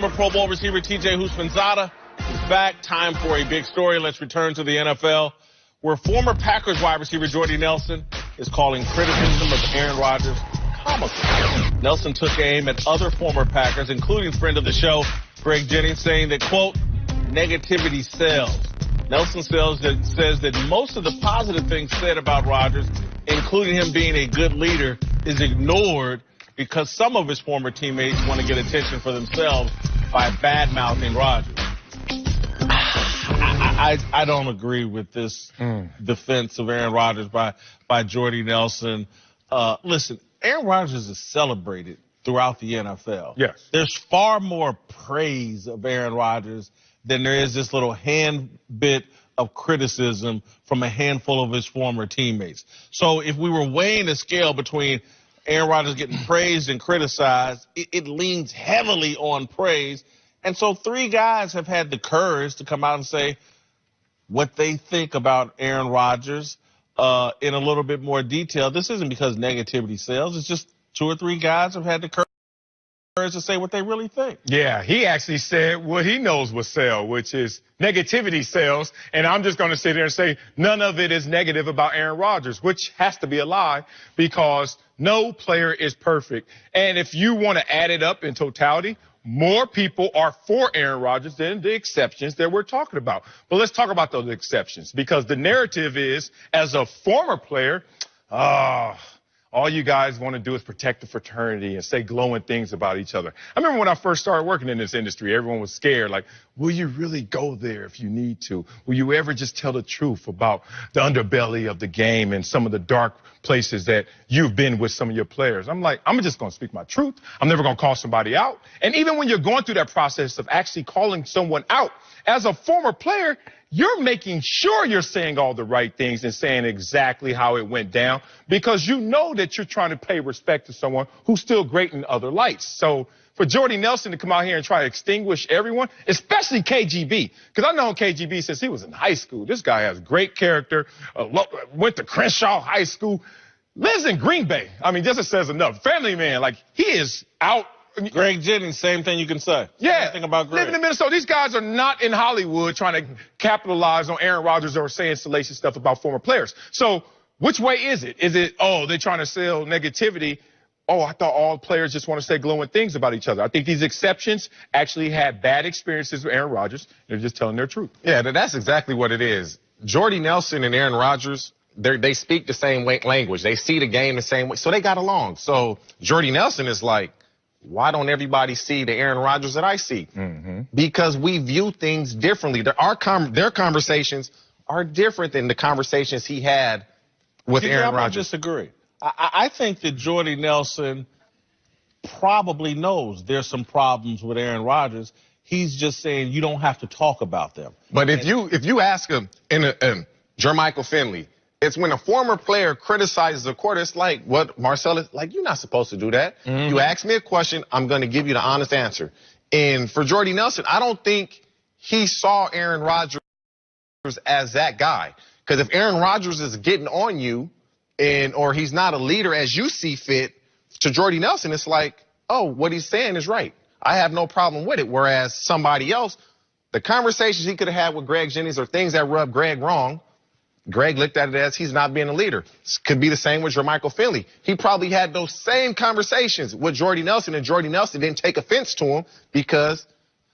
Pro Bowl receiver T.J. Houshmandzadeh is back. Time for a big story. Let's return to the NFL, where former Packers wide receiver Jordy Nelson is calling criticism of Aaron Rodgers comical. Nelson took aim at other former Packers, including friend of the show, Greg Jennings, saying that, quote, negativity sells. Nelson says that most of the positive things said about Rodgers, including him being a good leader, is ignored because some of his former teammates want to get attention for themselves by bad-mouthing Rodgers. I don't agree with this defense of Aaron Rodgers by Jordy Nelson. Listen, Aaron Rodgers is celebrated throughout the NFL. Yes. There's far more praise of Aaron Rodgers than there is this little bit of criticism from a handful of his former teammates. So if we were weighing the scale between Aaron Rodgers getting praised and criticized, it leans heavily on praise. And so three guys have had the courage to come out and say what they think about Aaron Rodgers in a little bit more detail. This isn't because negativity sells. It's just two or three guys have had the courage to say what they really think. Yeah, he actually said what he knows will sell, which is negativity sells. And I'm just going to sit there and say none of it is negative about Aaron Rodgers, which has to be a lie because no player is perfect. And if you want to add it up in totality, more people are for Aaron Rodgers than the exceptions that we're talking about. But let's talk about those exceptions because the narrative is, as a former player, all you guys want to do is protect the fraternity and say glowing things about each other. I remember when I first started working in this industry, everyone was scared. Like, will you really go there if you need to? Will you ever just tell the truth about the underbelly of the game and some of the dark places that you've been with some of your players? I'm like, I'm just going to speak my truth. I'm never going to call somebody out. And even when you're going through that process of actually calling someone out, as a former player, you're making sure you're saying all the right things and saying exactly how it went down because you know that you're trying to pay respect to someone who's still great in other lights. So for Jordy Nelson to come out here and try to extinguish everyone, especially KGB, because I've known KGB since he was in high school. This guy has great character, went to Crenshaw High School, lives in Green Bay. I mean, just it says enough. Family man, like he is out. Greg Jennings, same thing you can say. Yeah, same thing about Greg. Living in Minnesota, these guys are not in Hollywood trying to capitalize on Aaron Rodgers or saying salacious stuff about former players. So which way is it? Is it, they're trying to sell negativity? I thought all players just want to say glowing things about each other. I think these exceptions actually had bad experiences with Aaron Rodgers. They're just telling their truth. Yeah, that's exactly what it is. Jordy Nelson and Aaron Rodgers, they speak the same language. They see the game the same way. So they got along. So Jordy Nelson is like, why don't everybody see the Aaron Rodgers that I see? Because we view things differently. Their conversations are different than the conversations he had with Aaron Rodgers. I disagree. I think that Jordy Nelson probably knows there's some problems with Aaron Rodgers. He's just saying you don't have to talk about them. But if you ask him Jermichael Finley, it's when a former player criticizes a quarter, it's like what Marcellus, like, you're not supposed to do that. You ask me a question, I'm going to give you the honest answer. And for Jordy Nelson, I don't think he saw Aaron Rodgers as that guy. Because if Aaron Rodgers is getting on you or he's not a leader as you see fit, to Jordy Nelson, it's like, what he's saying is right. I have no problem with it. Whereas somebody else, the conversations he could have had with Greg Jennings or things that rubbed Greg wrong, Greg looked at it as he's not being a leader. Could be the same with Jermichael Finley. He probably had those same conversations with Jordy Nelson, and Jordy Nelson didn't take offense to him because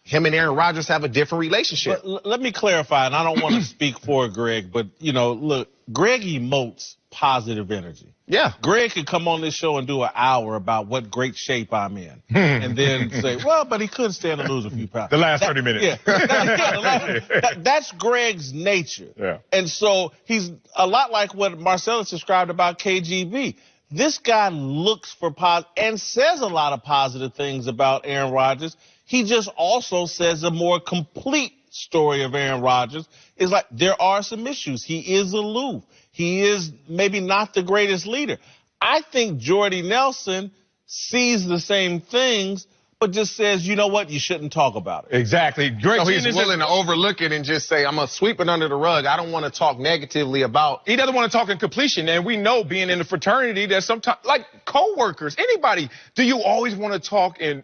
him and Aaron Rodgers have a different relationship. But let me clarify, and I don't want to speak for Greg, but, look, Greg emotes positive energy. Yeah. Greg could come on this show and do an hour about what great shape I'm in and then say, well, but he could stand to lose a few pounds. The last 30 minutes. Yeah. That's Greg's nature. Yeah. And so he's a lot like what Marcellus described about KGB. This guy looks for positive and says a lot of positive things about Aaron Rodgers. He just also says a more complete story of Aaron Rodgers is like there are some issues. He is aloof. He is maybe not the greatest leader. I think Jordy Nelson sees the same things, but just says, you know what, you shouldn't talk about it. Exactly. So he's willing to overlook it and just say, I'm going to sweep it under the rug. I don't want to talk negatively about. He doesn't want to talk in completion. And we know, being in the fraternity, that sometimes, like co-workers, anybody, do you always want to talk in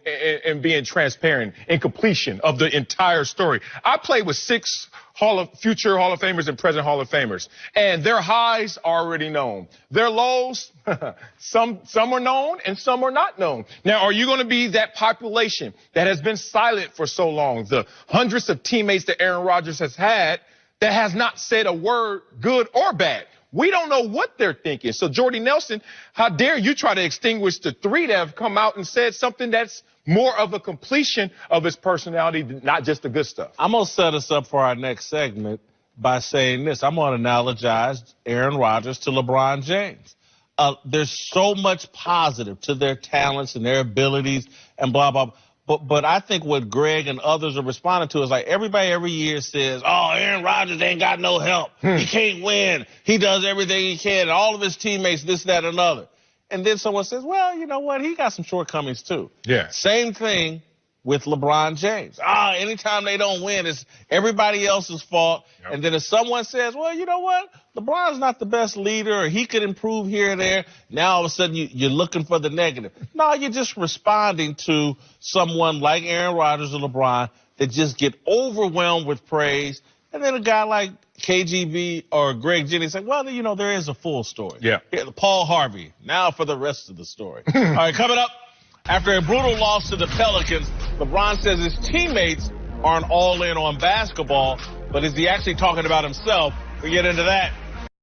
being transparent in completion of the entire story? I played with 6 future Hall of Famers and present Hall of Famers, and their highs are already known. Their lows, some are known and some are not known. Now, are you going to be that population that has been silent for so long, the hundreds of teammates that Aaron Rodgers has had that has not said a word, good or bad? We don't know what they're thinking. So, Jordy Nelson, how dare you try to extinguish the 3 that have come out and said something that's more of a completion of his personality, not just the good stuff. I'm going to set us up for our next segment by saying this. I'm going to analogize Aaron Rodgers to LeBron James. There's so much positive to their talents and their abilities and blah, blah, blah. But I think what Greg and others are responding to is like everybody every year says, oh, Aaron Rodgers ain't got no help. He can't win. He does everything he can. And all of his teammates, this, that, and another. And then someone says, well, you know what? He got some shortcomings, too. Yeah. Same thing with LeBron James. Anytime they don't win, it's everybody else's fault. Yep. And then if someone says, well, you know what? LeBron's not the best leader, or he could improve here and there. Now, all of a sudden, you're looking for the negative. No, you're just responding to someone like Aaron Rodgers or LeBron that just get overwhelmed with praise. And then a guy like KGB or Greg Jennings say, well, you know, there is a full story. Yeah. Here, Paul Harvey, now for the rest of the story. All right, coming up, after a brutal loss to the Pelicans, LeBron says his teammates aren't all in on basketball, but is he actually talking about himself? We get into that